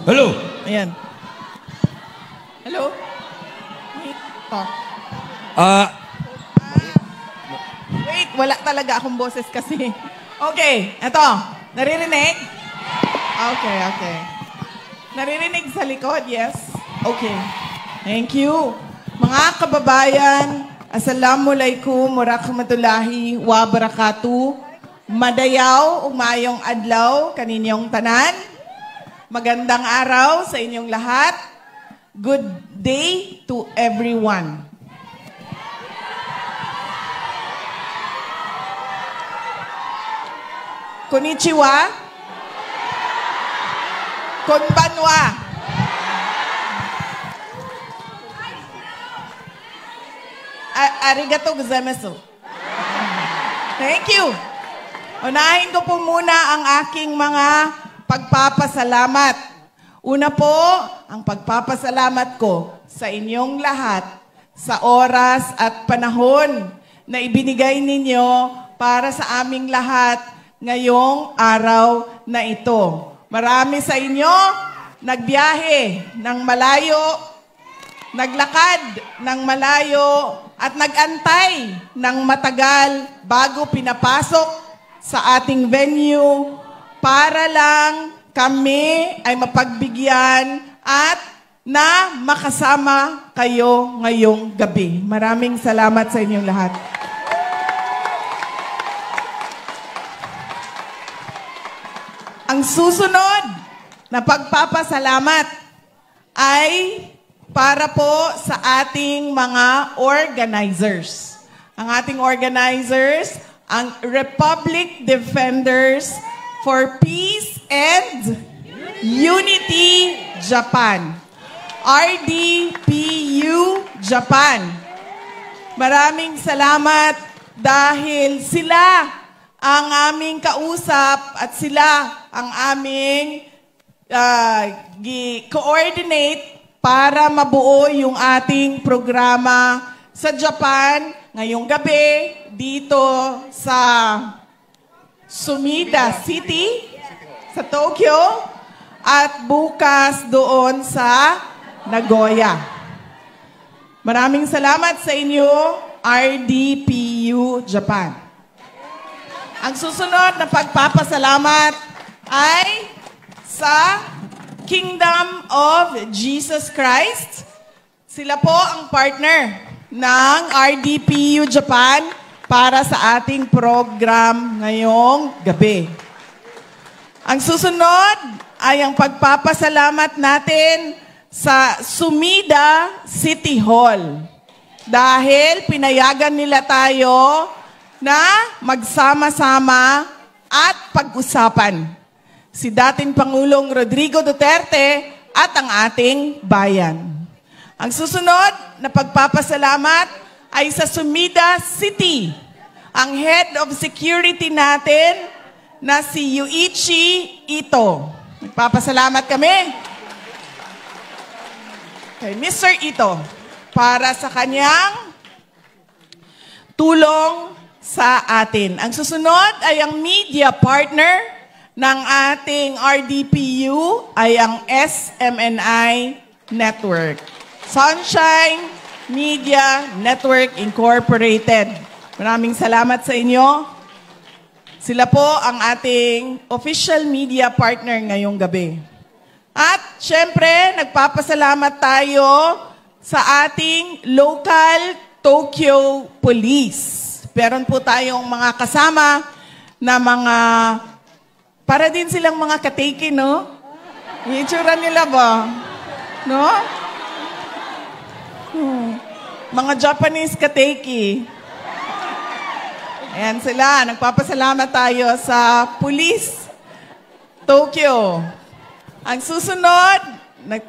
Hello. Ayan. Hello? Wait. Talk. Wait, wala talaga akong boses kasi. Okay, eto. Naririnig? Okay. Naririnig sa likod, yes? Okay. Thank you. Mga kababayan, Assalamualaikum warahmatullahi wabarakatuh. Madayaw, umayong adlaw, kaninyong tanan. Magandang araw sa inyong lahat. Good day to everyone. Konnichiwa. Konbanwa. Arigato gozaimasu. Thank you. Unahin ko po muna ang aking mga pagpapasalamat. Una po, ang pagpapasalamat ko sa inyong lahat sa oras at panahon na ibinigay ninyo para sa aming lahat ngayong araw na ito. Marami sa inyo nagbiyahe ng malayo, naglakad ng malayo, at nag-antay ng matagal bago pinapasok sa ating venue para lang kami ay mapagbigyan at na makasama kayo ngayong gabi. Maraming salamat sa inyong lahat. Ang susunod na pagpapasalamat ay para po sa ating mga organizers. Ang ating organizers, ang Republic Defenders for Peace and Unity Japan. RDPU Japan. Maraming salamat dahil sila ang aming kausap at sila ang aming coordinate para mabuo yung ating programa sa Japan ngayong gabi dito sa Sumida City, sa Tokyo, at bukas doon sa Nagoya. Maraming salamat sa inyo, RDPU Japan. Ang susunod na pagpapasalamat ay sa Kingdom of Jesus Christ. Sila po ang partner ng RDPU Japan para sa ating program ngayong gabi. Ang susunod ay ang pagpapasalamat natin sa Sumida City Hall dahil pinayagan nila tayo na magsama-sama at pag-usapan si dating Pangulong Rodrigo Duterte at ang ating bayan. Ang susunod na pagpapasalamat ay sa Sumida City. Ang Head of Security natin na si Yuichi Ito. Nagpapasalamat kami kay Mr. Ito para sa kanyang tulong sa atin. Ang susunod ay ang media partner ng ating RDPU ay ang SMNI Network. Sunshine Media Network Incorporated. Maraming salamat sa inyo. Sila po ang ating official media partner ngayong gabi. At syempre, nagpapasalamat tayo sa ating local Tokyo Police. Meron po tayong mga kasama na mga para din silang mga kateki, no? Yung itsura nila ba? No? Mga Japanese kateki. Ayan sila. Nagpapasalamat tayo sa Police Tokyo. Ang susunod,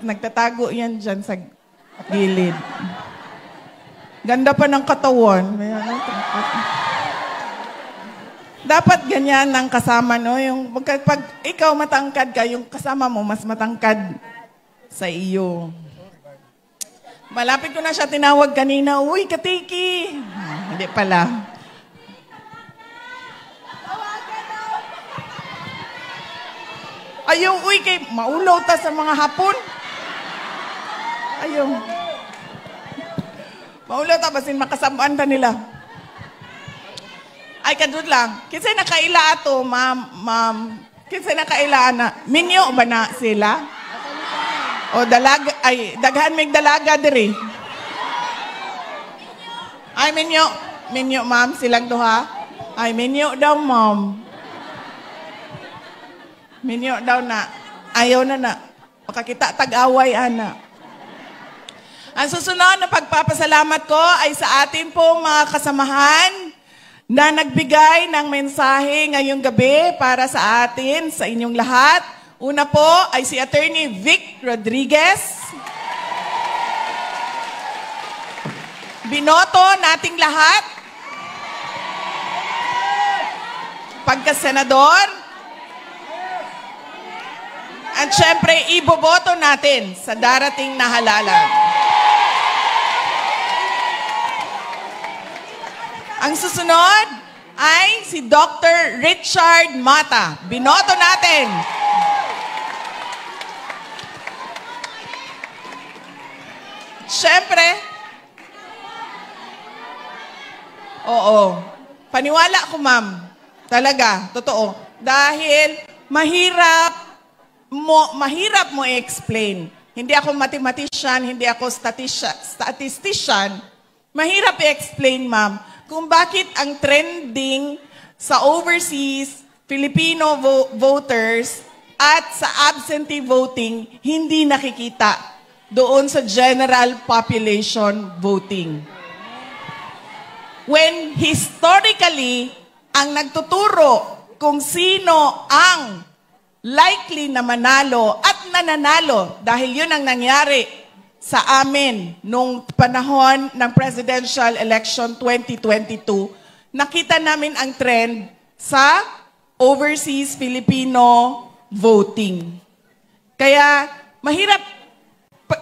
nagtatago yan dyan sa gilid. Ganda pa ng katawan. Dapat ganyan ang kasama, no? Yung pag ikaw matangkad ka, yung kasama mo mas matangkad sa iyo. Malapit ko na siya tinawag kanina, uy, katiki! Hindi pala. Ayaw, uy, kay maulaw ta sa mga hapon. Ayaw. Maulaw ta, basin makasamaan ta nila. Ay, kadud lang. Kinsay nakaila ato, ma'am. Kinsay nakaila na. Minyo ba na sila? O dalaga, ay, daghan mig dalaga diri. Ay, minyo. Minyo, ma'am, silang duha. Ay, minyo daw, ma'am. Minyo daw na. Ayaw na. Makakita tag-away, ana. Ang susunod na pagpapasalamat ko ay sa atin pong mga kasamahan na nagbigay ng mensahe ngayong gabi para sa atin, sa inyong lahat. Una po ay si Attorney Vic Rodriguez. Binoto nating lahat. Pagka-senador. At syempre, iboboto natin sa darating na halalan. Ang susunod ay si Dr. Richard Mata. Binoto natin. Siyempre, oo. Paniwala ko, ma'am. Talaga, totoo. Dahil mahirap mo i-explain. Hindi ako mathematician, hindi ako statistician. Mahirap i-explain, ma'am, kung bakit ang trending sa overseas Filipino voters at sa absentee voting hindi nakikita doon sa general population voting. When historically, ang nagtuturo kung sino ang likely na manalo at nananalo dahil yun ang nangyari sa amin nung panahon ng presidential election 2022, nakita namin ang trend sa overseas Filipino voting. Kaya mahirap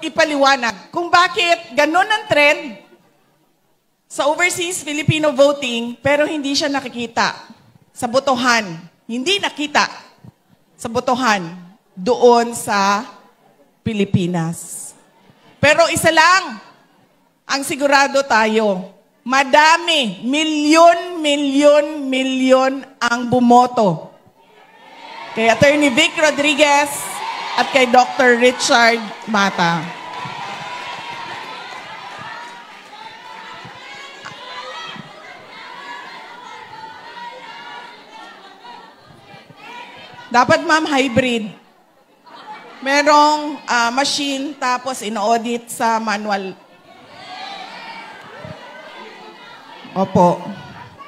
ipaliwanag kung bakit ganun ang trend sa overseas Filipino voting pero hindi siya nakikita sa botohan. Hindi nakita sa botohan doon sa Pilipinas. Pero isa lang ang sigurado tayo. Madami, milyon ang bumoto. Kay Attorney Vic Rodriguez at kay Dr. Richard Mata. Dapat, ma'am, hybrid. Merong machine tapos ino-audit sa manual. Opo.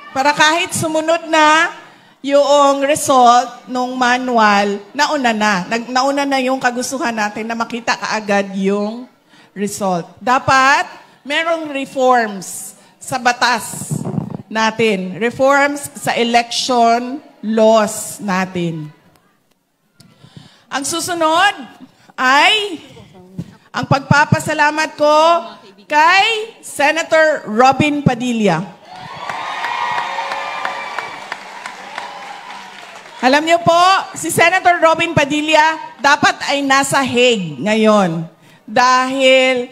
Para kahit sumunod na yung result nung manual, nauna na yung kagustuhan natin na makita kaagad yung result. Dapat merong reforms sa batas natin. Reforms sa election laws natin. Ang susunod ay ang pagpapasalamat ko kay Senator Robin Padilla. Alam niyo po, si Senator Robin Padilla dapat ay nasa Hague ngayon dahil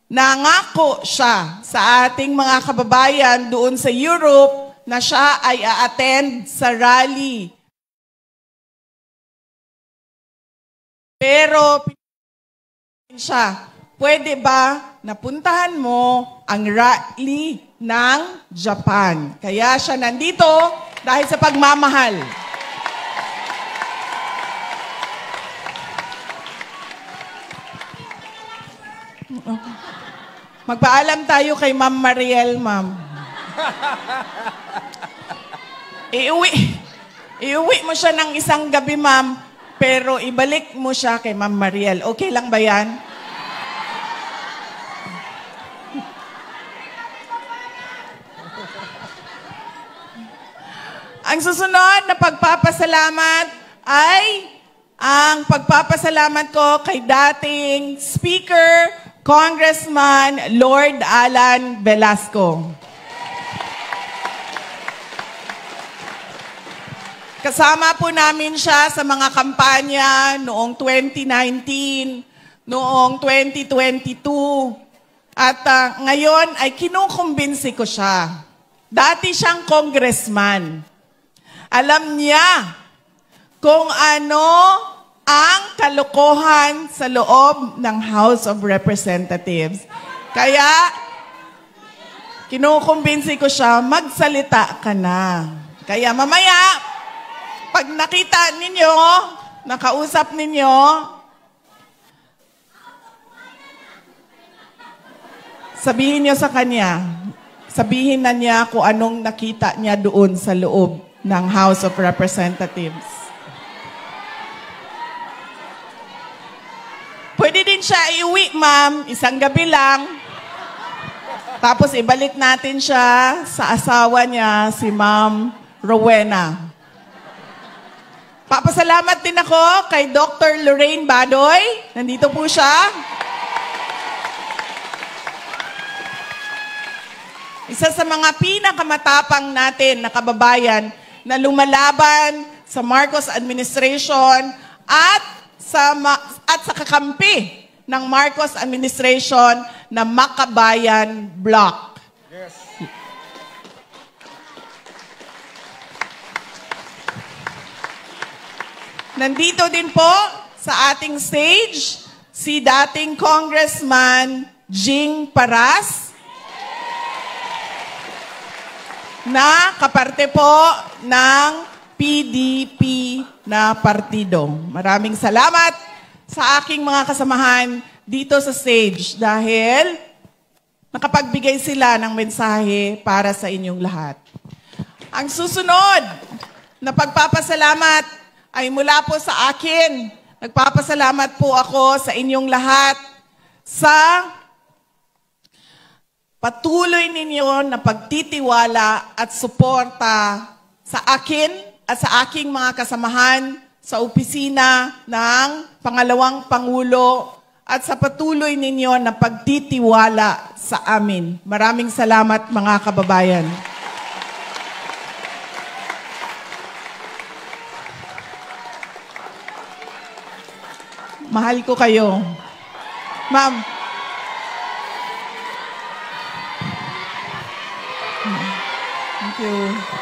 nangako siya sa ating mga kababayan doon sa Europe na siya ay a-attend sa rally. Pero, siya, pwede ba napuntahan mo ang rally ng Japan? Kaya siya nandito dahil sa pagmamahal. Magpaalam tayo kay Ma'am Mariel, ma'am. Iuwi mo siya ng isang gabi, ma'am. Pero ibalik mo siya kay Ma'am Mariel. Okay lang ba yan? Ang susunod na pagpapasalamat ay ang pagpapasalamat ko kay dating Speaker, Congressman Lord Alan Velasco. Kasama po namin siya sa mga kampanya noong 2019, noong 2022. At ngayon ay kinukumbinsi ko siya. Dati siyang congressman. Alam niya kung ano ang kalokohan sa loob ng House of Representatives. Kaya, kinukumbinsi ko siya, magsalita ka na. Kaya mamaya, pag nakita ninyo, nakausap ninyo, sabihin niyo sa kanya, sabihin na niya kung anong nakita niya doon sa loob ng House of Representatives. Pwede din siya iuwi, ma'am, isang gabi lang. Tapos ibalik natin siya sa asawa niya, si Ma'am Rowena. Papasalamat din ako kay Dr. Lorraine Badoy. Nandito po siya. Isa sa mga pinakamatapang natin na kababayan na lumalaban sa Marcos administration at sa kakampi ng Marcos administration na Makabayan Bloc. Yes. Nandito din po sa ating stage si dating Congressman Jing Paras, na kaparte po ng PDP na partido. Maraming salamat sa aking mga kasamahan dito sa stage dahil nakapagbigay sila ng mensahe para sa inyong lahat. Ang susunod na pagpapasalamat ay mula po sa akin. Nagpapasalamat po ako sa inyong lahat sa patuloy ninyo na pagtitiwala at suporta sa akin at sa aking mga kasamahan sa opisina ng Pangalawang Pangulo at sa patuloy ninyo na pagtitiwala sa amin. Maraming salamat mga kababayan. Mahal ko kayo. Ma'am. Thank you.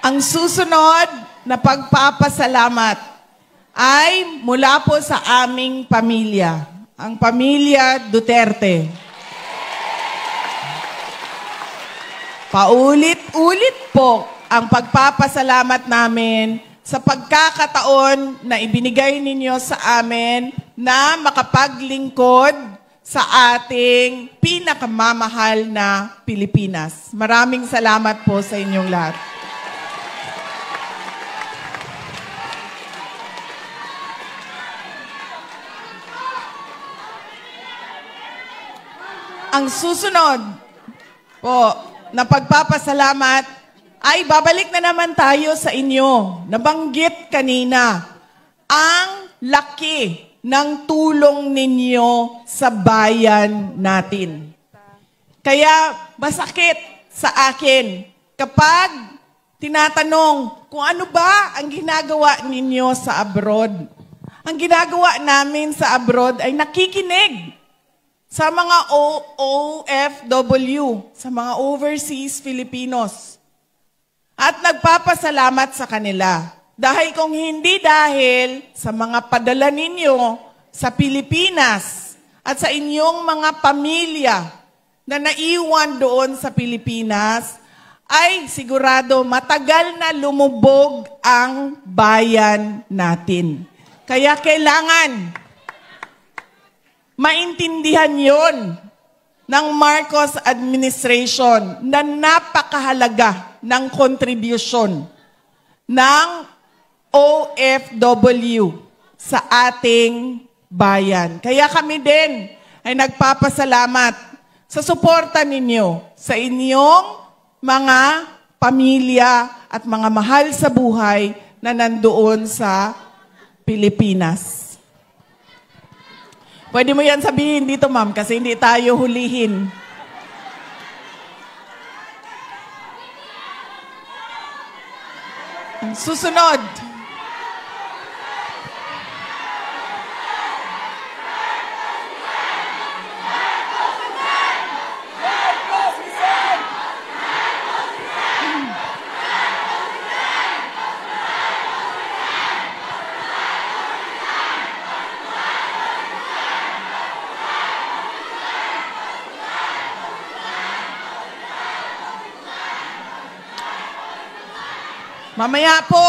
Ang susunod na pagpapasalamat ay mula po sa aming pamilya, ang pamilya Duterte. Paulit-ulit po ang pagpapasalamat namin sa pagkakataon na ibinigay ninyo sa amin na makapaglingkod sa ating pinakamamahal na Pilipinas. Maraming salamat po sa inyong lahat. Ang susunod po na pagpapasalamat ay babalik na naman tayo sa inyo. Nabanggit kanina, ang laki ng tulong ninyo sa bayan natin. Kaya masakit sa akin kapag tinatanong kung ano ba ang ginagawa ninyo sa abroad. Ang ginagawa namin sa abroad ay nakikinig sa mga OFW, sa mga overseas Filipinos. At nagpapasalamat sa kanila. Dahil kung hindi dahil sa mga padala ninyo sa Pilipinas at sa inyong mga pamilya na naiwan doon sa Pilipinas, ay sigurado matagal na lumubog ang bayan natin. Kaya kailangan maintindihan yon ng Marcos administration na napakahalaga ng kontribusyon ng OFW sa ating bayan. Kaya kami din ay nagpapasalamat sa suporta ninyo sa inyong mga pamilya at mga mahal sa buhay na nandoon sa Pilipinas. Pwede mo yan sabihin dito, ma'am, kasi hindi tayo hulihin. Susunod. Mamaya po,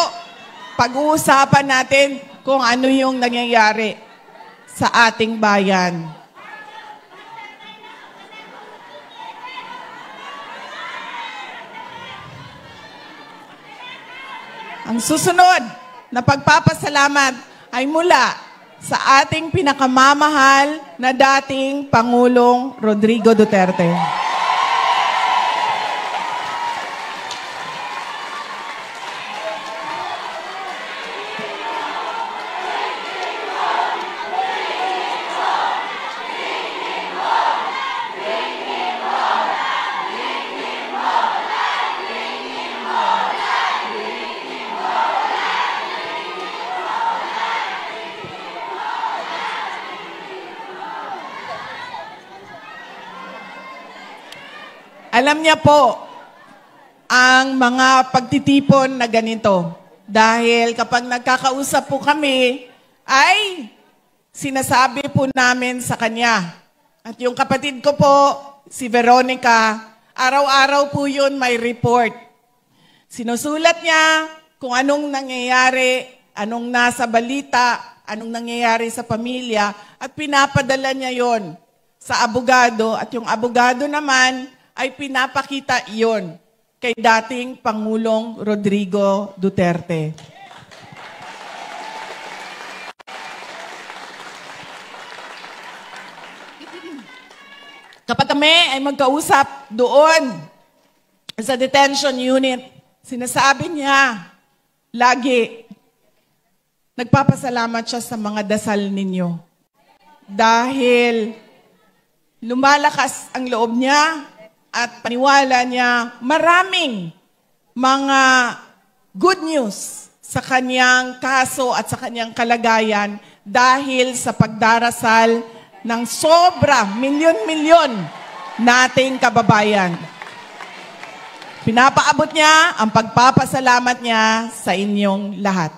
pag-uusapan natin kung ano yung nangyayari sa ating bayan. Ang susunod na pagpapasalamat ay mula sa ating pinakamamahal na dating Pangulong Rodrigo Duterte. Alam niya po ang mga pagtitipon na ganito. Dahil kapag nagkakausap po kami, ay sinasabi po namin sa kanya. At yung kapatid ko po, si Veronica, araw-araw po yun may report. Sinusulat niya kung anong nangyayari, anong nasa balita, anong nangyayari sa pamilya, at pinapadala niya yon sa abogado. At yung abogado naman ay pinapakita iyon kay dating Pangulong Rodrigo Duterte. Kapag kami ay magkausap doon sa detention unit, sinasabi niya lagi, nagpapasalamat siya sa mga dasal ninyo. Dahil lumalakas ang loob niya, at paniwala niya maraming mga good news sa kanyang kaso at sa kanyang kalagayan dahil sa pagdarasal ng sobra, milyon-milyon nating kababayan. Pinapaabot niya ang pagpapasalamat niya sa inyong lahat.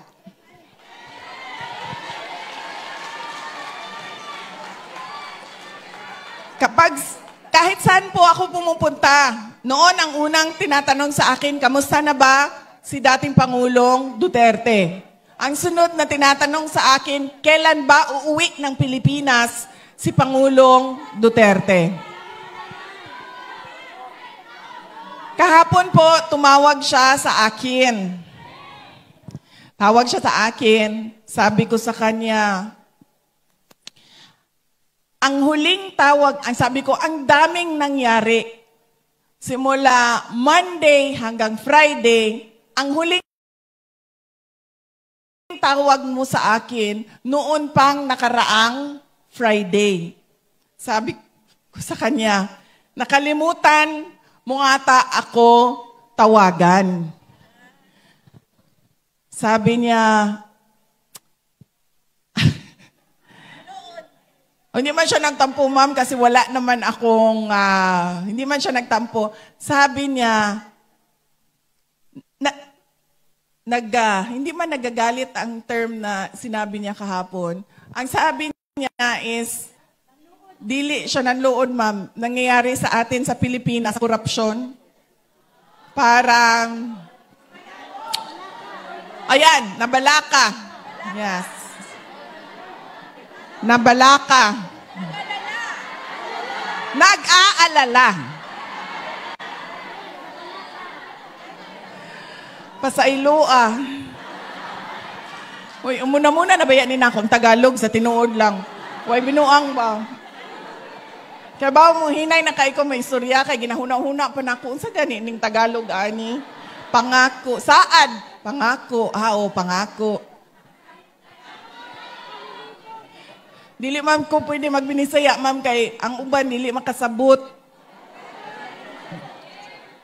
Kahit saan po ako pumupunta, noon ang unang tinatanong sa akin, kamusta na ba si dating Pangulong Duterte? Ang sunod na tinatanong sa akin, kailan ba uuwi ng Pilipinas si Pangulong Duterte? Kahapon po, tumawag siya sa akin. Tawag siya sa akin, sabi ko sa kanya, ang huling tawag, ang sabi ko, ang daming nangyari. Simula Monday hanggang Friday, ang huling tawag mo sa akin, noon pang nakaraang Friday. Sabi ko sa kanya, nakalimutan mo ata ako tawagan. Sabi niya, hindi man siya nagtampo, ma'am, kasi wala naman akong, hindi man siya nagtampo. Sabi niya, hindi man nagagalit ang term na sinabi niya kahapon. Ang sabi niya is, dili siya nanlood, ma'am. Nangyayari sa atin sa Pilipinas, korupsyon. Parang, ayan, nabalaka. Yes. Nabalaka. Nag-aalala. Pasailua. Uy, umuna-muna nabayanin akong Tagalog sa tinuod lang. Uy, binuang ba? Kaya ba mo, hinay na kay ko may istorya, kay ginahuna-huna pa na ako. Unsa gani ning Tagalog, ani? Pangako. Saad? Pangako. Pangako. Dili ma'am ko pwede magbinisaya, ma'am, kay ang uban, dili makasabot.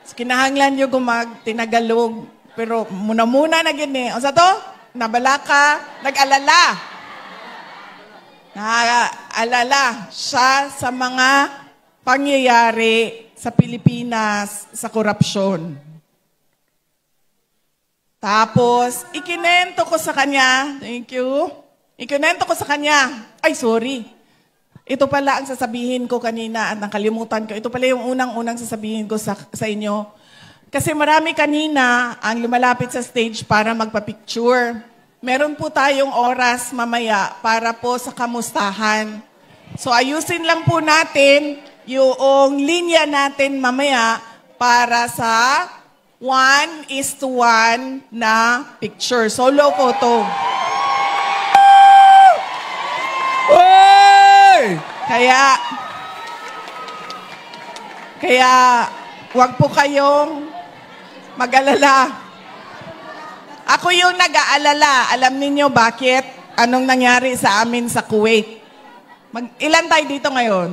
So, kinahanglan yung tinagalog. Pero muna-muna na gini. O sa to? Nabalaka, nag-alala. Naalala siya sa mga pangyayari sa Pilipinas sa korupsyon. Tapos, ikinento ko sa kanya, thank you, ikinento ko sa kanya, ay sorry, ito pala ang sasabihin ko kanina at nakalimutan ko, ito pala yung unang-unang sasabihin ko sa inyo. Kasi marami kanina ang lumalapit sa stage para magpa-picture. Meron po tayong oras mamaya para po sa kamustahan. So ayusin lang po natin yung linya natin mamaya para sa 1:1 na picture. Solo photo. Hey! Kaya wag po kayong mag-alala. Ako yung nag-aalala. Alam niyo bakit? Anong nangyari sa amin sa Kuwait? Ilan tayo dito ngayon?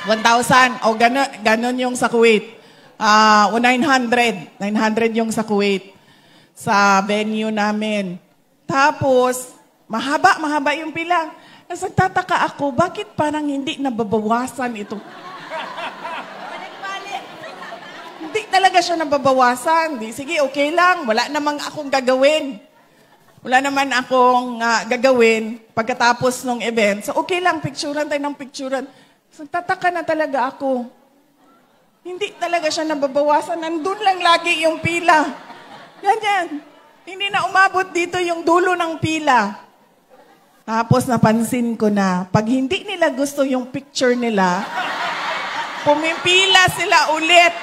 1,000. O ganon yung sa Kuwait. 900. 900 yung sa Kuwait. Sa venue namin. Tapos, mahaba yung pila. Nagtataka ako, bakit parang hindi nababawasan ito? Hindi talaga siya nababawasan. Sige, okay lang. Wala namang akong gagawin. Wala naman akong gagawin pagkatapos ng event. So, okay lang, picturean tayo ng picturean. So, tataka na talaga ako. Hindi talaga siya nababawasan. Nandun lang lagi yung pila. Ganyan. Hindi na umabot dito yung dulo ng pila. Tapos napansin ko na, pag hindi nila gusto yung picture nila, pumipila sila ulit.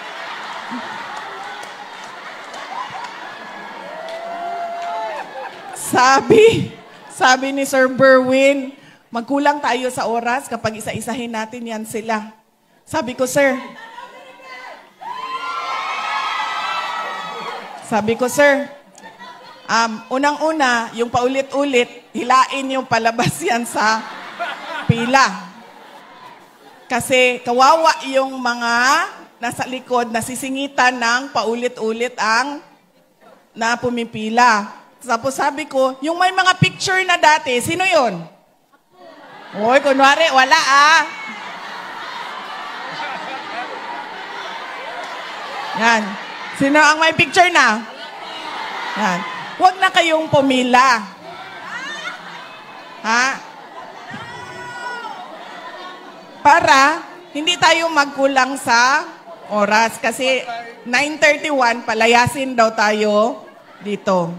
Sabi ni Sir Berwin, magkulang tayo sa oras kapag isa-isahin natin yan sila. Sabi ko, Sir, unang-una, yung paulit-ulit, hilain yung palabas yan sa pila. Kasi kawawa yung mga nasa likod, nasisingitan ng paulit-ulit ang na pumipila. Tapos sabi ko, yung may mga picture na dati, sino yun? Hoy, kunwari, wala Yan. Sino ang may picture na? Yan. Huwag na kayong pumila. Ha? Para hindi tayo magkulang sa oras. Kasi 9:31, palayasin daw tayo dito.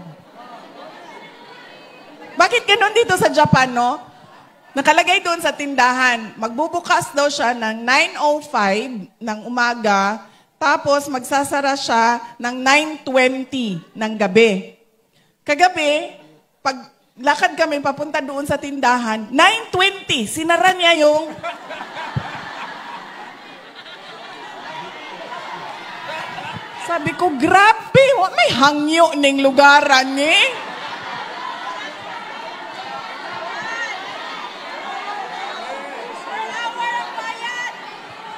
Bakit ganun dito sa Japan, no? Nakalagay doon sa tindahan, magbubukas daw siya ng 9:05 ng umaga, tapos magsasara siya ng 9:20 ng gabi. Kagabi, pag lakad kami papunta doon sa tindahan, 9:20, sinara niya yung... Sabi ko, grabe, may hangyo ning lugaran ni.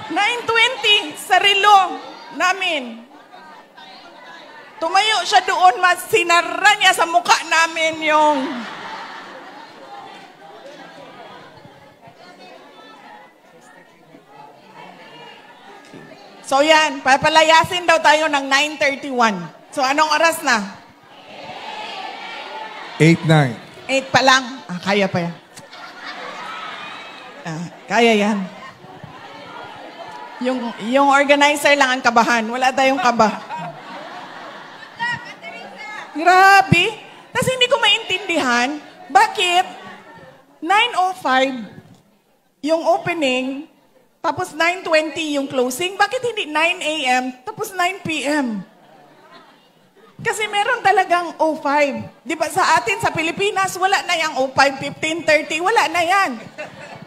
9:20 sa relo namin. Tumayo siya doon, mas sinara niya sa mukha namin yung... So yan, papalayasin daw tayo ng 9:31. So anong oras na? 8:09. 8 pa lang. Kaya pa yan. Kaya yan. Yung organizer lang ang kabahan. Wala tayong kaba. Grabe. Tapos hindi ko maintindihan, bakit 9:05 yung opening, tapos 9:20 yung closing, bakit hindi 9 a.m. tapos 9 p.m.? Kasi meron talagang 05. Di ba sa atin, sa Pilipinas, wala na yung 05, 15:30, wala na yan.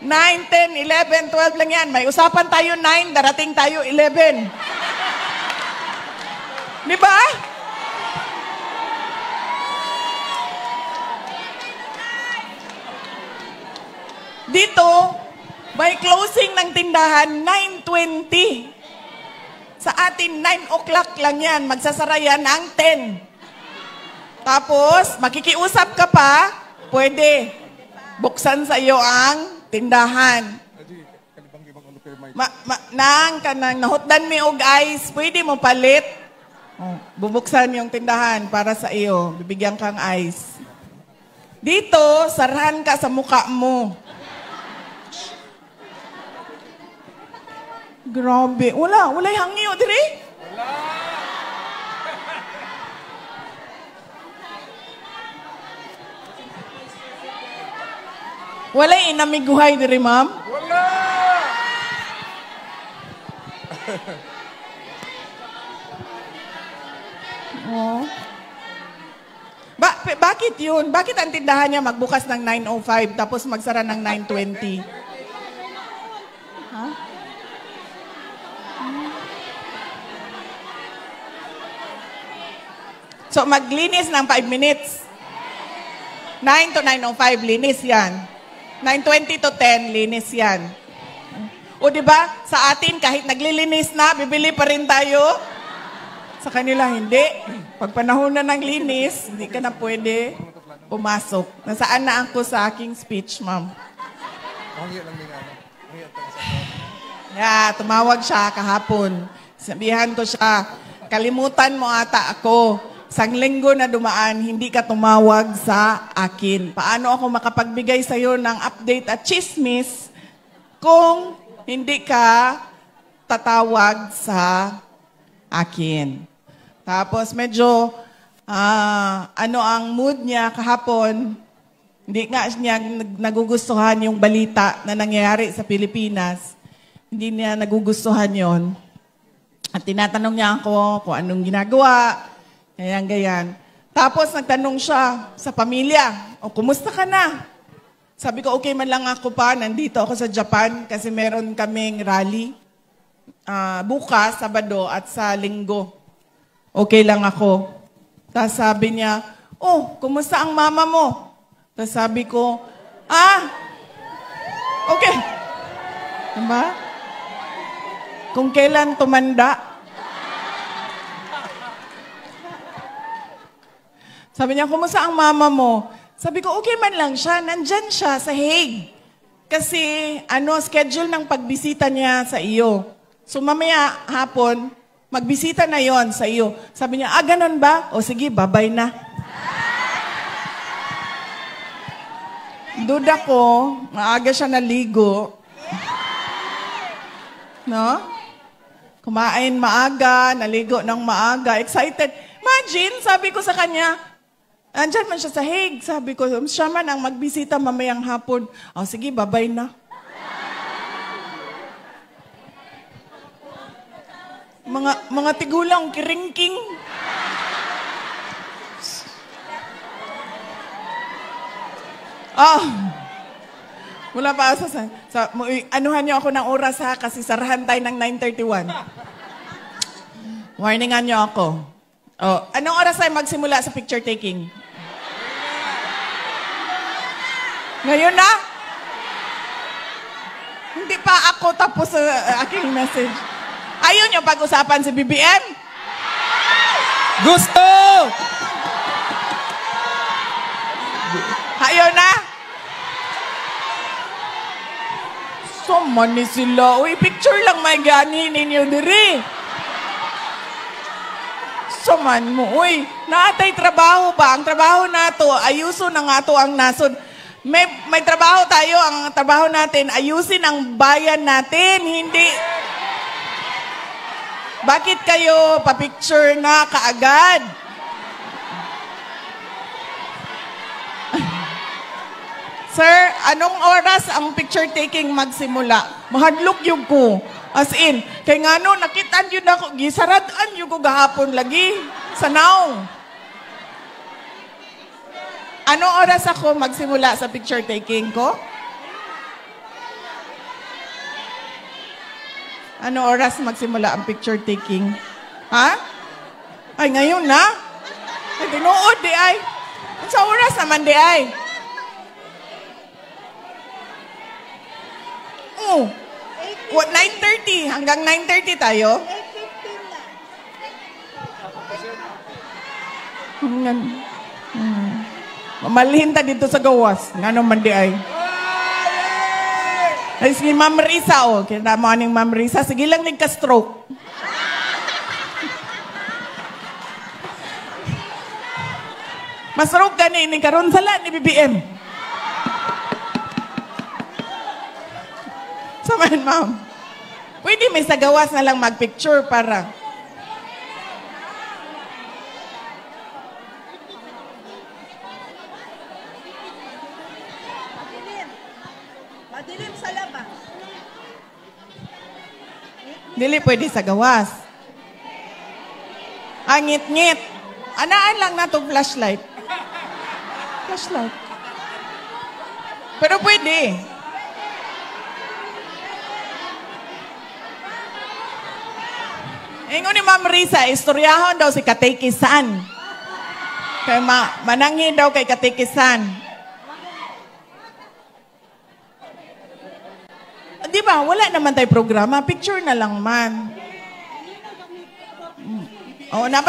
10, 11, 12 lang yan. May usapan tayo 9, darating tayo 11. Di ba? Dito, may closing ng tindahan, 9:20. Sa atin, 9 o'clock lang yan. Magsasara yan ng 10. Tapos, makikiusap ka pa, pwede. Buksan sa iyo ang tindahan. Kanang nahutdan mi og ice, pwede mo palit. Bubuksan yung tindahan para sa iyo. Bibigyan kang ice. Dito, sarahan ka sa muka mo. Grabe. Wala'y hangyo, diri? Wala. Wala'y inamiguhay, diri, ma'am? Wala. Oh. Bakit yun? Bakit ang tindahan niya magbukas ng 9:05 tapos magsara ng 9:20? Ha? So, maglinis ng 5 minutes. 9 to 9:05, linis yan. 9:20 to 10, linis yan. O diba, sa atin, kahit naglilinis na, bibili pa rin tayo. Sa kanila, hindi. Pag panahon na ng linis, hindi ka na pwede pumasok. Nasaan na ako sa aking speech, ma'am? Yeah, tumawag siya kahapon. Sabihan ko siya, kalimutan mo ata ako. Sang linggo na dumaan, hindi ka tumawag sa akin. Paano ako makapagbigay sa iyo ng update at chismis kung hindi ka tatawag sa akin? Tapos medyo, ano ang mood niya kahapon, hindi nga niya nagugustuhan yung balita na nangyayari sa Pilipinas. Hindi niya nagugustuhan yon. At tinatanong niya ako kung anong ginagawa, ganyan. Tapos nagtanong siya sa pamilya, o kumusta ka na? Sabi ko, okay man lang ako pa, nandito ako sa Japan kasi meron kaming rally bukas, Sabado at sa Linggo. Okay lang ako. Tapos sabi niya, oh, kumusta ang mama mo? Tapos sabi ko, okay. Diba? Kung kailan tumanda, sabi niya, kumusta ang mama mo? Sabi ko, okay man lang siya. Nandyan siya sa Hague. Kasi, schedule ng pagbisita niya sa iyo. So, mamaya hapon, magbisita na yon sa iyo. Sabi niya, ganun ba? O sige, babay na. Duda ko, maaga siya naligo. No? Kumain maaga, naligo ng maaga, excited. Imagine, sabi ko sa kanya, andyan man siya sa Hague. Sabi ko, siya man ang magbisita mamayang hapon. O sige, babay na. Mga tigulang, kiringking. Wala pa anuhan niyo ako ng oras ha, kasi sarahan tayo ng 9:31. Warningan niyo ako. Anong oras tayo magsimula sa picture taking? Ngayon na? Hindi pa ako tapos sa aking message. Ayaw niyo pag-usapan si BBM? Gusto! Ayaw na? Suman ni sila. Uy, picture lang may gani ninyo diri. Suman mo, uy. Naatay trabaho ba? Ang trabaho nato, ayuso na nga to ang nasod. May trabaho tayo. Ang trabaho natin, ayusin ang bayan natin. Hindi. Bakit kayo pa-picture na kaagad? Sir, anong oras ang picture taking magsimula? Mahadlok yung ko. As in, kay nga no, nakitaan yun ako, gisaradaan yun ko gahapon lagi. Sanaw. Anong oras ako magsimula sa picture taking ko? Ano oras magsimula ang picture taking? Ha? Ay, ngayon na? Ay, tinuod di ay. Sa oras naman di ay. Oh. What, 9:30? Hanggang 9:30 tayo? 8:15 lang. Mamalhin ta dito sa gawas. Nga naman di ay. Ay, si Ma'am Risa, oh. Kaya mo aning Ma'am Risa. Sige lang nagka-stroke. Masroke gani ni karon sala ni BBM. Samahan, ma'am. Pwede may sa gawas na lang mag-picture para... Madilim sa labas. Dili pwede sa gawas. Angit-ngit. Anaan lang na itong flashlight. Flashlight. Pero pwede. Ingon ni Ma'am Risa, istoryahon daw si Katekisan. Kaya manangin daw kay Katekisan. Di ba, wala naman tayo programa. Picture na lang man. Oh, na.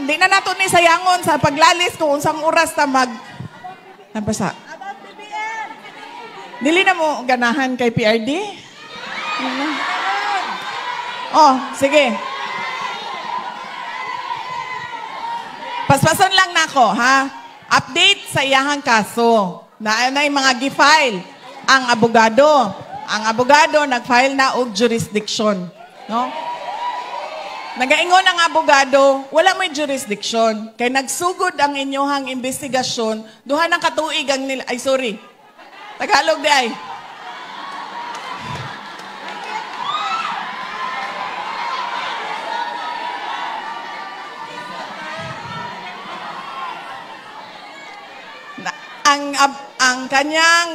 Di na nato ni sayangon sa paglalis kung unsang oras ta mag... Nabasa. Dili na mo ganahan kay PRD? Oh, sige. Paspason lang nako, ha? Update sa iyahang kaso. Na yung mga gi-file ang abogado. Ang abogado nag-file na og jurisdiction, no? Nagaingon ang abogado, wala may jurisdiction. Kay nagsugod ang inyohang investigasyon, duha ng katuig ang nila... Ay, sorry. Tagalog di ay. Ang kanyang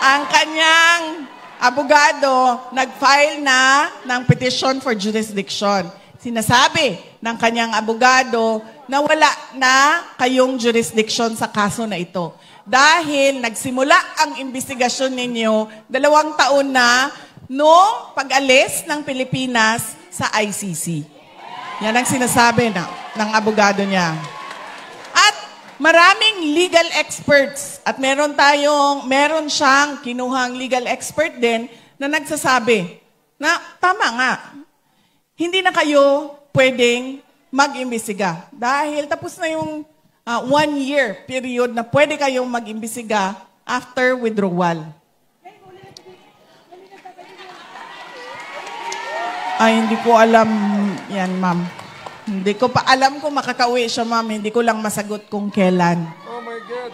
ang kanyang abogado nag-file na ng petition for jurisdiction. Sinasabi ng kanyang abogado na wala na kayong jurisdiction sa kaso na ito. Dahil nagsimula ang investigasyon ninyo 2 taon na no pag-alis ng Pilipinas sa ICC. Yan ang sinasabi ng abogado niya. At maraming legal experts at meron siyang kinuhang legal expert din na nagsasabi na tama nga, hindi na kayo pwedeng mag-imbestiga dahil tapos na yung 1-year period na pwede kayong mag-imbestiga after withdrawal. Ay, hindi ko alam yan, ma'am. Hindi ko pa alam kung makakauwi siya, ma'am. Hindi ko lang masagot kung kailan. Oh my God.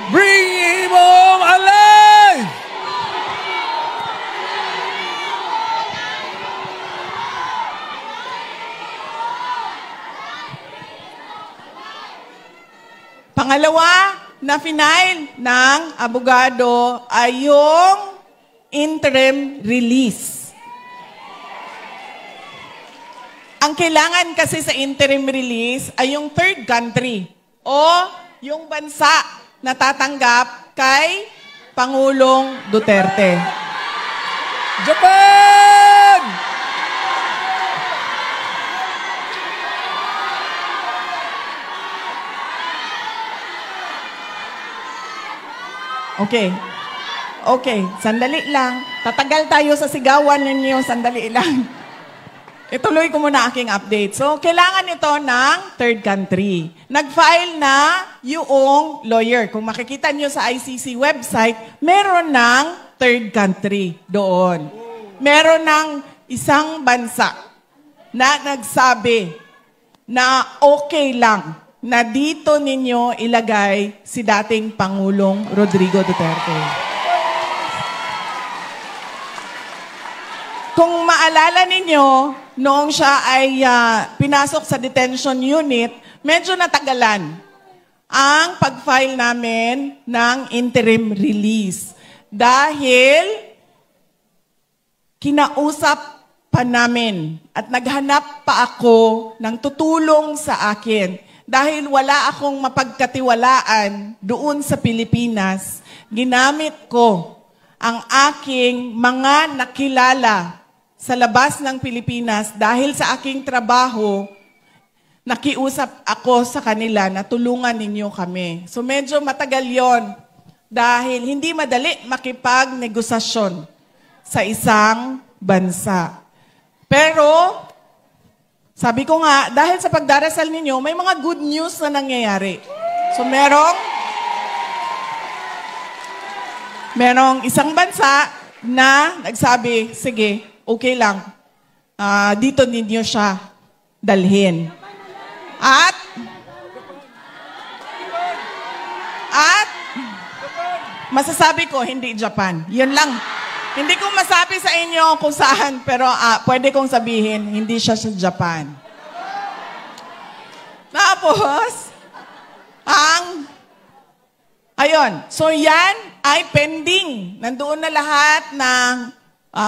Bring him home alive! Pangalawa na final ng abogado ay yung interim release. Ang kailangan kasi sa interim release ay yung third country o yung bansa na tatanggap kay Pangulong Duterte. Japan! Okay, sandali lang. Tatagal tayo sa sigawan ninyo, sandali lang. Ituloy ko muna aking update. So, kailangan ito ng third country. Nag-file na yung lawyer. Kung makikita nyo sa ICC website, meron ng third country doon. Meron ng isang bansa na nagsabi na okay lang na dito ninyo ilagay si dating Pangulong Rodrigo Duterte. Kung maalala ninyo, noong siya ay pinasok sa detention unit, medyo natagalan ang pag-file namin ng interim release. Dahil kinausap pa namin at naghanap pa ako ng tutulong sa akin. Dahil wala akong mapagkatiwalaan doon sa Pilipinas, ginamit ko ang aking mga nakilala sa labas ng Pilipinas dahil sa aking trabaho. Nakiusap ako sa kanila na tulungan ninyo kami. So medyo matagal yon dahil hindi madali makipag-negosasyon sa isang bansa. Pero, sabi ko nga, dahil sa pagdarasal ninyo, may mga good news na nangyayari. So merong isang bansa na nagsabi, sige, okay lang, dito ninyo siya dalhin. At masasabi ko, hindi Japan. Yun lang. Hindi ko masabi sa inyo kung saan, pero pwede kong sabihin, hindi siya sa Japan. Tapos, ayun. So yan ay pending. Nandoon na lahat ng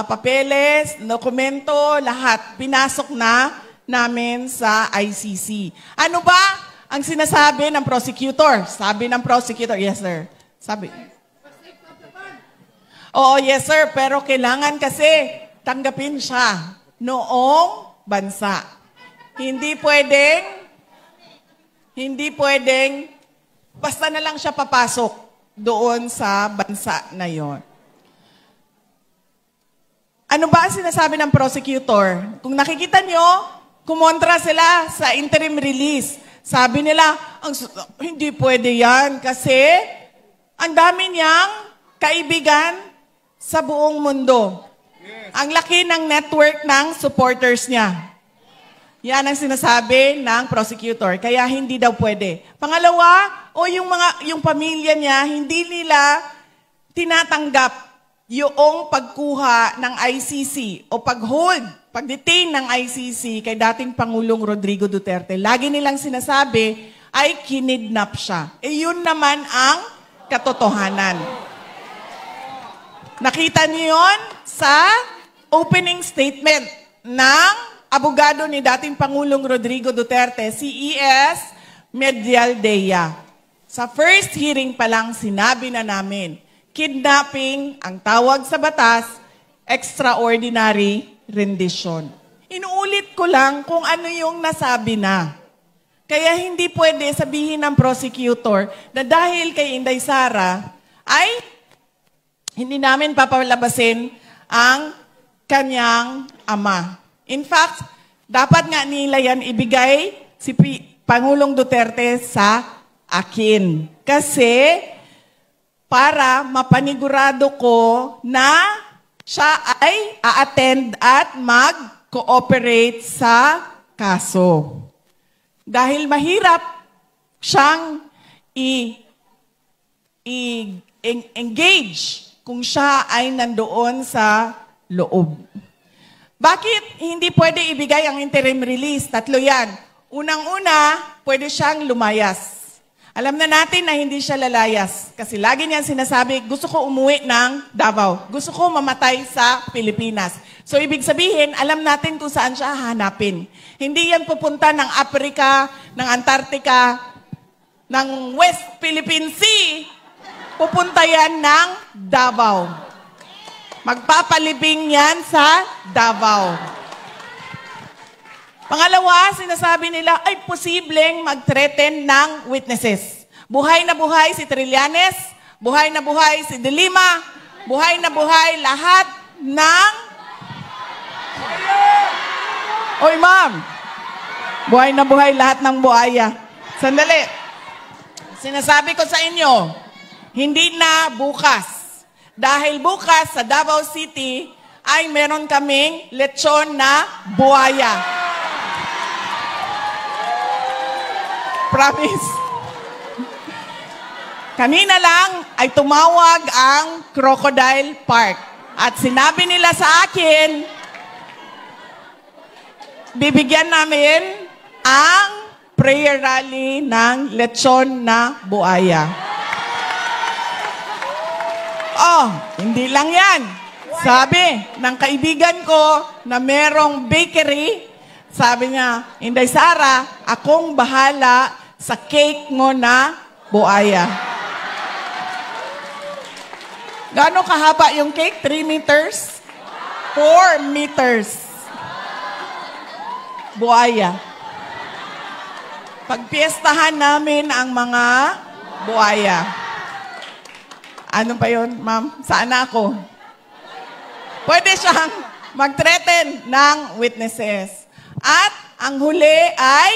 papeles, dokumento, lahat. Pinasok na namin sa ICC. Ano ba ang sinasabi ng prosecutor? Sabi ng prosecutor, yes sir. Sabi. Oo, yes sir, pero kailangan kasi tanggapin siya noong bansa. Hindi pwedeng, basta na lang siya papasok doon sa bansa na yon. Ano ba ang sinasabi ng prosecutor? Kung nakikita nyo, kumontra sila sa interim release. Sabi nila, hindi pwede yan kasi ang dami niyang kaibigan sa buong mundo. Yes. Ang laki ng network ng supporters niya. Yan ang sinasabi ng prosecutor. Kaya hindi daw pwede. Pangalawa, yung pamilya niya, hindi nila tinatanggap yung pagkuha ng ICC o pag-detain ng ICC kay dating Pangulong Rodrigo Duterte. Lagi nilang sinasabi ay kinidnap siya. Yun naman ang katotohanan. Nakita niyo yun sa opening statement ng abogado ni dating Pangulong Rodrigo Duterte, si E.S. Medialdea. Sa first hearing pa lang sinabi na namin, kidnapping ang tawag sa batas, extraordinary rendition. Inuulit ko lang kung ano yung nasabi na. Kaya hindi pwede sabihin ng prosecutor na dahil kay Inday Sara ay hindi namin papalabasin ang kanyang ama. In fact, dapat nga nila yan ibigay si Pangulong Duterte sa akin. Kasi para mapanigurado ko na siya ay a-attend at mag-cooperate sa kaso. Dahil mahirap siyang i-engage kung siya ay nandoon sa loob. Bakit hindi pwede ibigay ang interim release? Tatlo yan. Unang-una, pwede siyang lumayas. Alam na natin na hindi siya lalayas. Kasi lagi niyan sinasabi, gusto ko umuwi ng Davao. Gusto ko mamatay sa Pilipinas. So ibig sabihin, alam natin kung saan siya hanapin. Hindi yan pupunta ng Africa, ng Antarctica, ng West Philippine Sea. Pupunta yan ng Davao. Magpapalibing yan sa Davao. Pangalawa, sinasabi nila, ay posibleng mag-threaten ng witnesses. Buhay na buhay si Trillanes, buhay na buhay si De Lima, buhay na buhay lahat ng... Oy, ma'am! Buhay na buhay lahat ng buhaya. Sandali. Sinasabi ko sa inyo, hindi na bukas. Dahil bukas sa Davao City ay meron kaming lechon na buhaya. Promise. Kanina lang ay tumawag ang Crocodile Park. At sinabi nila sa akin, bibigyan namin ang prayer rally ng lechon na buaya. Oh, hindi lang yan. Sabi ng kaibigan ko na merong bakery, sabi niya, Inday Sara, akong bahala sa cake mo na buaya. Gaano kahaba yung cake? 3 meters? 4 meters. Buaya. Pagpiestahan namin ang mga buaya. Ano pa yun, ma'am? Saan ako? Pwede siyang mag-threaten ng witnesses. At ang huli ay,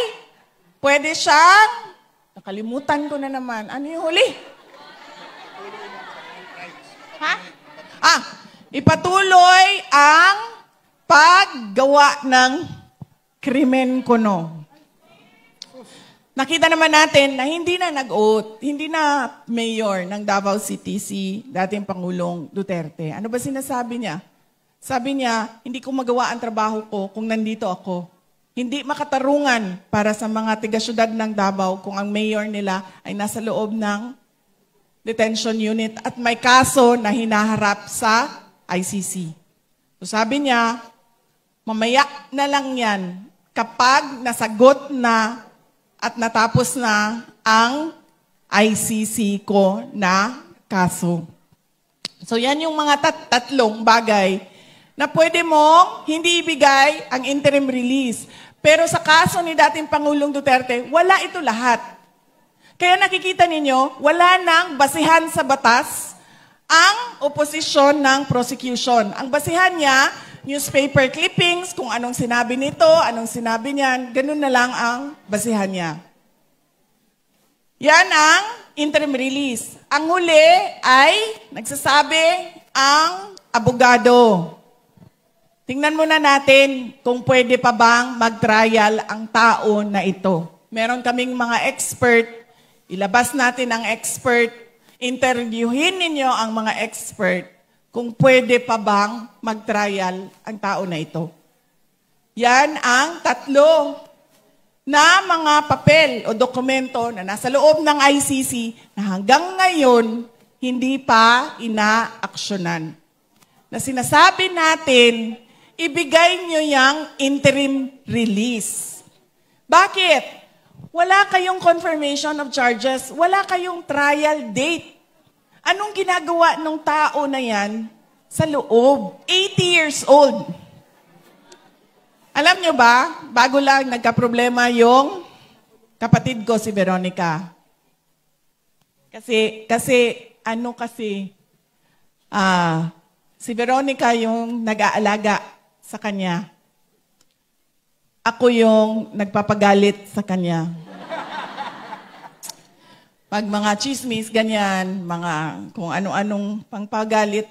pwede siyang, nakalimutan ko na naman, ano yung huli? Ha? Ipatuloy ang paggawa ng krimen kuno. Nakita naman natin na hindi na nag-oath, hindi na mayor ng Davao City si dating Pangulong Duterte. Ano ba sinasabi niya? Sabi niya, hindi ko magawa ang trabaho ko kung nandito ako. Hindi makatarungan para sa mga tiga-syudad ng Davao kung ang mayor nila ay nasa loob ng detention unit at may kaso na hinaharap sa ICC. So sabi niya, mamaya na lang yan kapag nasagot na at natapos na ang ICC ko na kaso. So yan yung mga tatlong bagay na pwede mong hindi ibigay ang interim release. Pero sa kaso ni dating Pangulong Duterte, wala ito lahat. Kaya nakikita ninyo, wala nang basihan sa batas ang oposisyon ng prosecution. Ang basihan niya, newspaper clippings, kung anong sinabi nito, anong sinabi niyan, ganun na lang ang basihan niya. Yan ang interim release. Ang huli ay nagsasabi ang abogado. Tingnan muna natin kung pwede pa bang mag-trial ang tao na ito. Meron kaming mga expert, ilabas natin ang expert, interviewin ninyo ang mga expert kung pwede pa bang mag-trial ang tao na ito. Yan ang tatlo na mga papel o dokumento na nasa loob ng ICC na hanggang ngayon hindi pa inaaksyonan. Na sinasabi natin, ibigay nyo yung interim release. Bakit? Wala kayong confirmation of charges, wala kayong trial date. Anong ginagawa ng tao na yan sa loob? 80 years old. Alam nyo ba, bago lang nagka-problema yung kapatid ko si Veronica. Kasi si Veronica yung nag-aalaga sa kanya. Ako yung nagpapagalit sa kanya. Pag mga chismis, ganyan, mga kung ano-anong pangpagalit,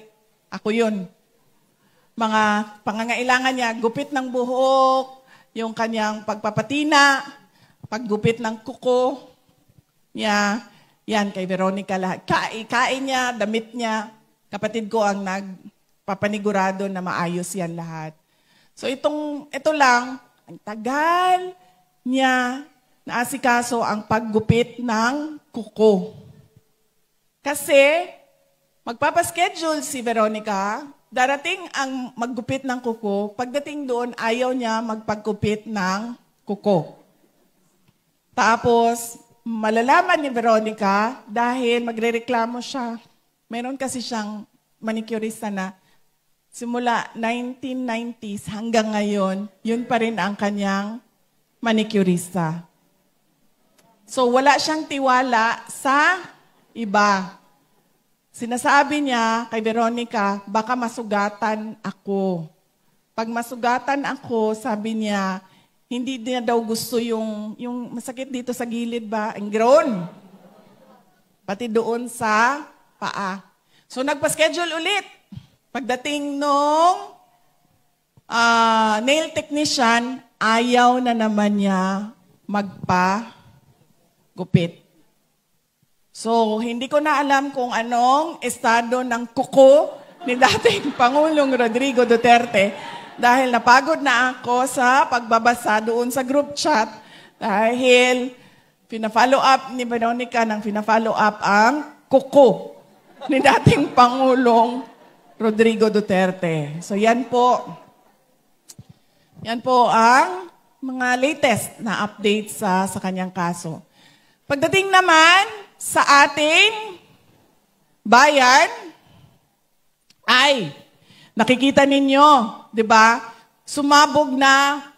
ako yun. Mga pangangailangan niya, gupit ng buhok, yung kanyang pagpapatina, paggupit ng kuko niya, yan kay Veronica lahat. Kain niya, damit niya, kapatid ko ang nagpapanigurado na maayos yan lahat. So ito lang, ang tagal niya naasikaso ang paggupit ng kuko. Kasi, magpapaschedule si Veronica, darating ang maggupit ng kuko, pagdating doon, ayaw niya magpaggupit ng kuko. Tapos, malalaman ni Veronica, dahil magrereklamo siya, meron kasi siyang manicurista na, simula 1990s hanggang ngayon, yun pa rin ang kanyang manicurista. So, wala siyang tiwala sa iba. Sinasabi niya kay Veronica, baka masugatan ako. Pag masugatan ako, sabi niya, hindi niya daw gusto yung masakit dito sa gilid ba? Ang groan. Pati doon sa paa. So, nagpa-schedule ulit. Pagdating nung nail technician, ayaw na naman niya magpa-gupit. So, hindi ko na alam kung anong estado ng kuko ni dating Pangulong Rodrigo Duterte dahil napagod na ako sa pagbabasa doon sa group chat Dahil pina-follow up ni Veronica ng pina-follow up ang kuko ni dating Pangulong Rodrigo Duterte. So yan po ang mga latest na updates sa kanyang kaso. Pagdating naman sa ating bayan, ay nakikita ninyo, di ba? Sumabog na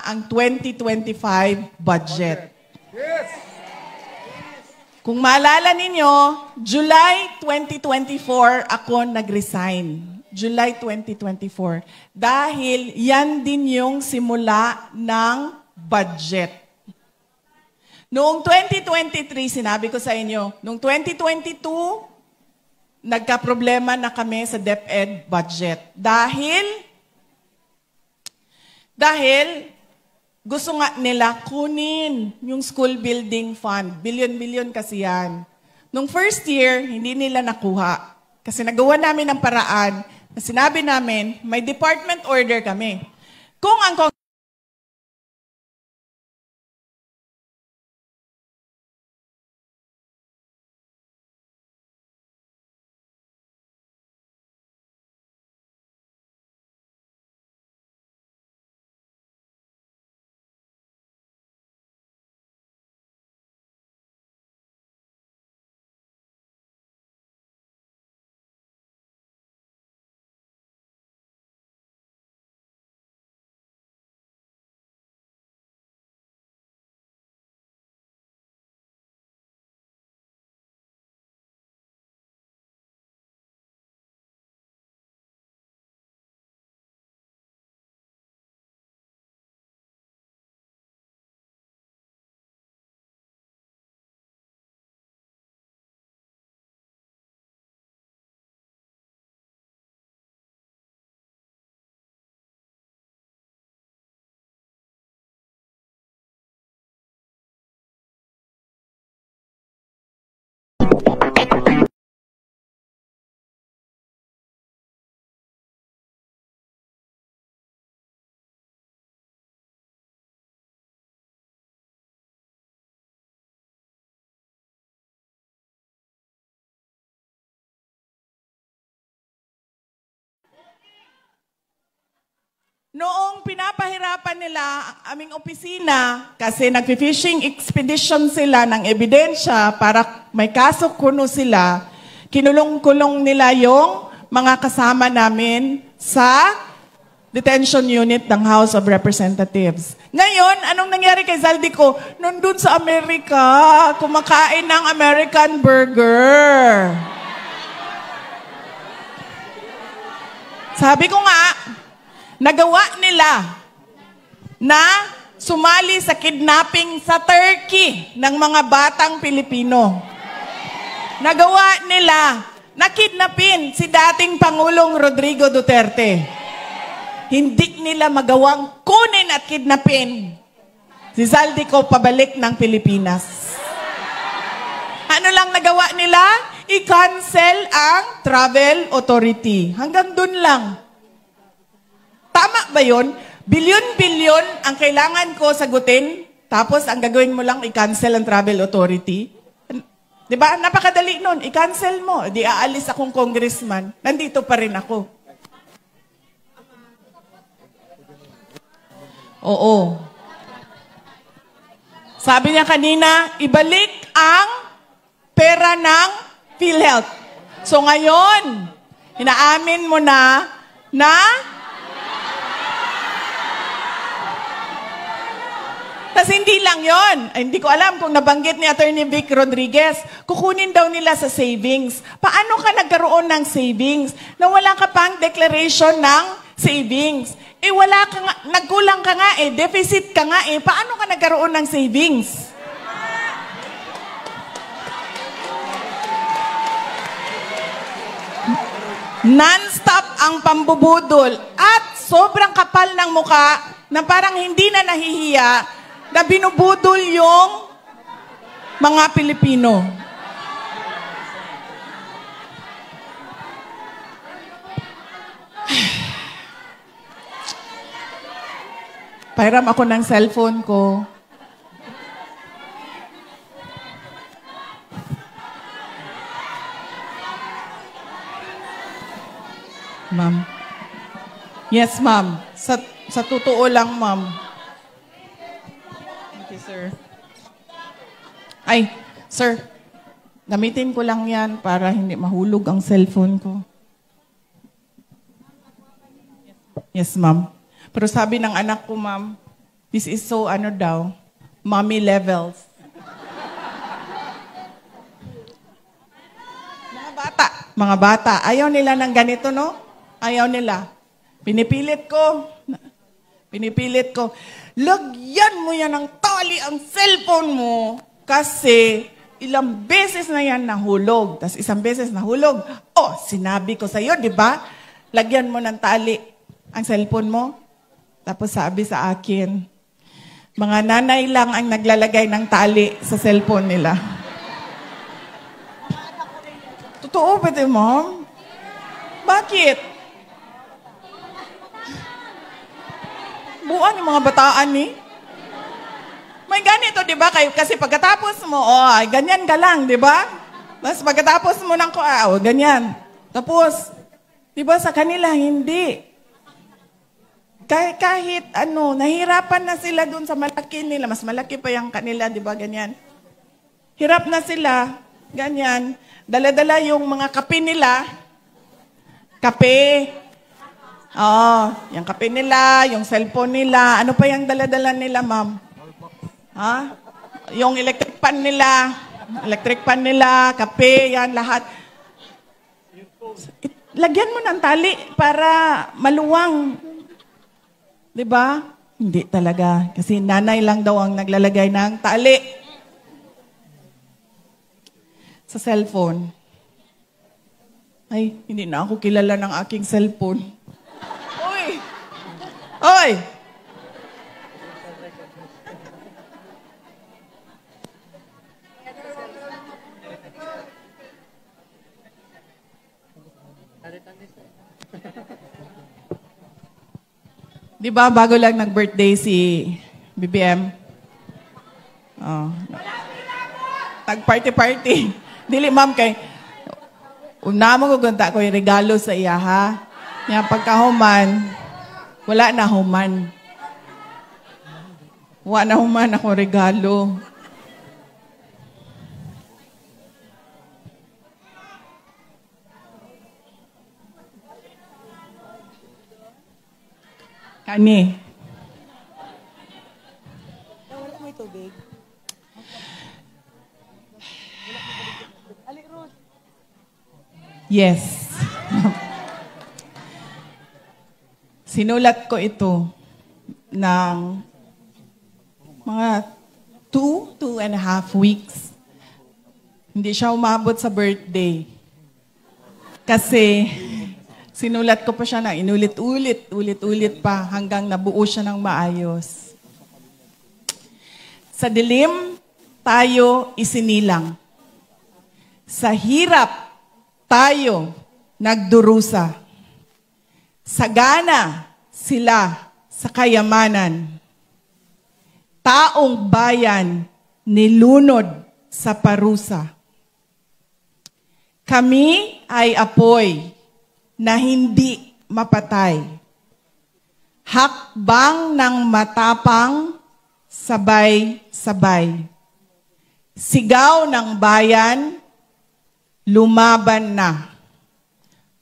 ang 2025 budget. Yes. Kung maalala ninyo, July 2024 ako nag-resign. July 2024. Dahil yan din yung simula ng budget. Noong 2023, sinabi ko sa inyo, noong 2022, nagka-problema na kami sa DepEd budget. Dahil gusto nga nila kunin yung school building fund. Billion-billion kasi yan. Nung first year, hindi nila nakuha. Kasi nagawa namin ng paraan na sinabi namin, may department order kami. Kung ang noong pinapahirapan nila ang aming opisina kasi nag-fishing expedition sila ng ebidensya para may kaso kuno sila, kinulong-kulong nila yung mga kasama namin sa detention unit ng House of Representatives. Ngayon, anong nangyari kay Zaldico? Nandun sa Amerika, kumakain ng American burger. Sabi ko nga, nagawa nila na sumali sa kidnapping sa Turkey ng mga batang Pilipino. Nagawa nila na kidnapin si dating Pangulong Rodrigo Duterte. Hindi nila magawang kunin at kidnapin si Zaldico pabalik ng Pilipinas. Ano lang nagawa nila? I-cancel ang travel authority. Hanggang dun lang. Tama ba yun? Bilyon-bilyon ang kailangan ko sagutin, tapos ang gagawin mo lang, i-cancel ang travel authority. Di ba? Napakadali nun. I-cancel mo. Di aalis akong congressman. Nandito pa rin ako. Oo. Sabi niya kanina, ibalik ang pera ng PhilHealth. So ngayon, inaamin mo na kasi hindi lang yon. Hindi ko alam kung nabanggit ni Attorney Vic Rodriguez, kukunin daw nila sa savings. Paano ka nagkaroon ng savings na wala ka pang declaration ng savings? Wala ka nga, nagkulang ka nga deficit ka nga paano ka nagkaroon ng savings? Non-stop ang pambubudol at sobrang kapal ng muka na parang hindi na nahihiya na binubudol yung mga Pilipino. Pahiram ako ng cellphone ko. Ma'am. Yes, ma'am. Sa totoo lang, ma'am. Thank you, sir. Ay, sir. Gamitin ko lang yan para hindi mahulog ang cellphone ko. Yes, ma'am. Pero sabi ng anak ko, ma'am, this is so, mommy levels. Mga bata, ayaw nila ng ganito, no? Ayaw nila. Pinipilit ko. Lagyan mo yan ng tali ang cellphone mo kasi ilang beses na yan nahulog. Tapos isang beses nahulog. Oh, sinabi ko sa'yo, di ba? Lagyan mo ng tali ang cellphone mo. Tapos sabi sa akin, mga nanay lang ang naglalagay ng tali sa cellphone nila. Totoo ba ito, ma'am? Bakit? Buwan yung mga bataan ni. May ganito, di ba? Kasi pagkatapos mo, ganyan ka lang, di ba? Tapos pagkatapos mo ng ganyan. Tapos, di ba sa kanila, hindi. Kahit nahirapan na sila dun sa malaki nila. Mas malaki pa yung kanila, di ba? Ganyan. Hirap na sila, ganyan. Dala-dala yung mga kape nila. Kape. Yung kape nila, yung cellphone nila. Ano pa yung dala-dala nila, ma'am? Yung electric pan nila, kape, yan, lahat. Lagyan mo ng tali para maluwang. Diba? Hindi talaga. Kasi nanay lang daw ang naglalagay ng tali sa cellphone. Ay, hindi na ako kilala ng aking cellphone. Oy! Di ba, bago lang nag-birthday si BBM? Nag-party-party. Dili, ma'am, kay una mo kugunta ko yung regalo sa iya, ha? Yung pagkahuman, wala na human. Wala na human ako regalo. Kani. May tubig. Yes. Sinulat ko ito ng mga 2.5 weeks. Hindi siya umabot sa birthday. Kasi sinulat ko pa siya na ulit-ulit pa hanggang nabuo siya ng maayos. Sa dilim, tayo isinilang. Sa hirap, tayo nagdurusa. Sagana sila sa kayamanan. Taong bayan nilunod sa parusa. Kami ay apoy na hindi mapatay. Hakbang ng matapang, sabay-sabay. Sigaw ng bayan, lumaban na.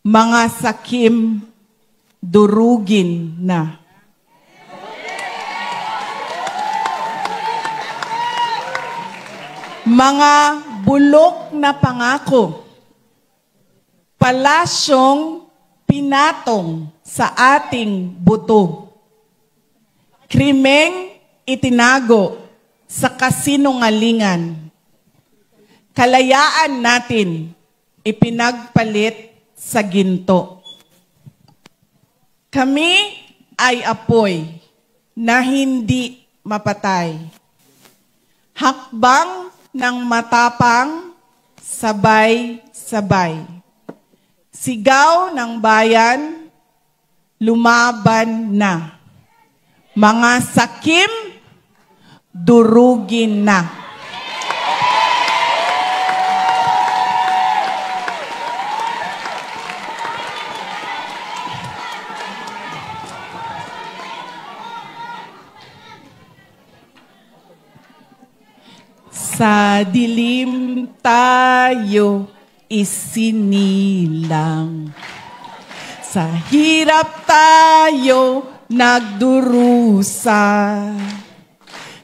Mga sakim, durugin na. Mga bulok na pangako, palasyong pinatong sa ating buto. Krimeng itinago sa kasinungalingan. Kalayaan natin ipinagpalit sa ginto. Kami ay apoy na hindi mapatay. Hakbang ng matapang, sabay-sabay. Sigaw ng bayan, lumaban na. Mga sakim, durugin na. Sa dilim tayo isinilang. Sa hirap tayo nagdurusa.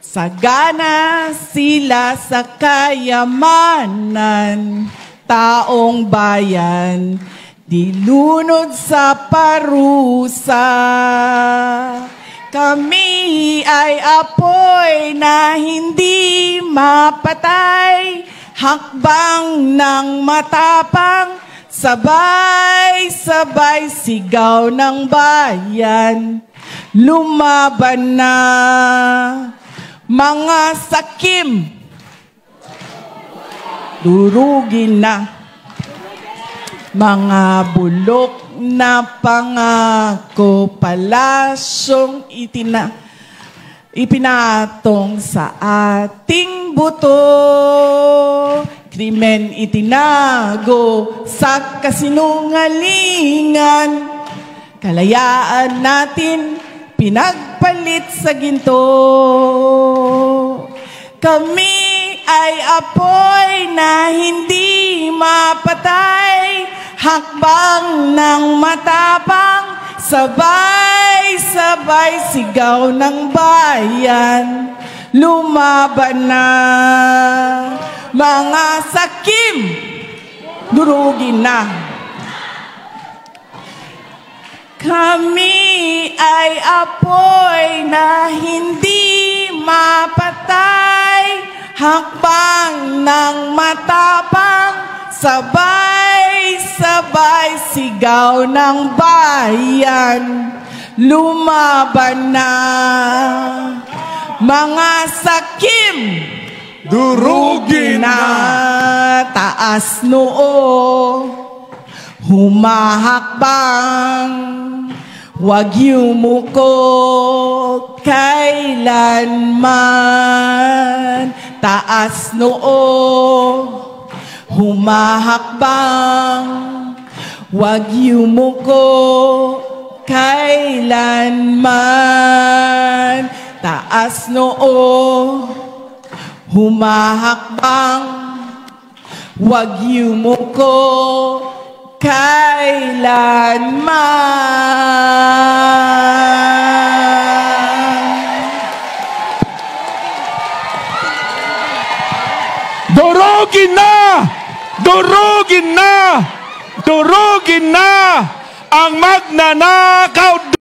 Sagana sila sa kayamanan. Taong bayan, dilunod sa parusa. Kami ay apoy na hindi mapatay, hakbang ng matapang, sabay-sabay sigaw ng bayan. Lumaban na mga sakim, durugin na mga bulok na pangako, palasyong ipinatong sa ating buto. Krimen itinago sa kasinungalingan. Kalayaan natin pinagpalit sa ginto. Kami ay apoy na hindi mapatay, hakbang ng matapang, sabay-sabay sigaw ng bayan. Lumaban na mga sakim, durugin na. Kami ay apoy na hindi mapatay, hakbang ng matapang, sabay-sabay sigaw ng bayan. Lumaban na mga sakim, durugin na. Taas noo, humahakbang, huwag yumuko kailanman. Taas noo, humahakbang, huwag yumuko kailanman. Taas noo, humahakbang, huwag yumuko kailanman. Durugin na! Durugin na! Durugin na ang magnanakaw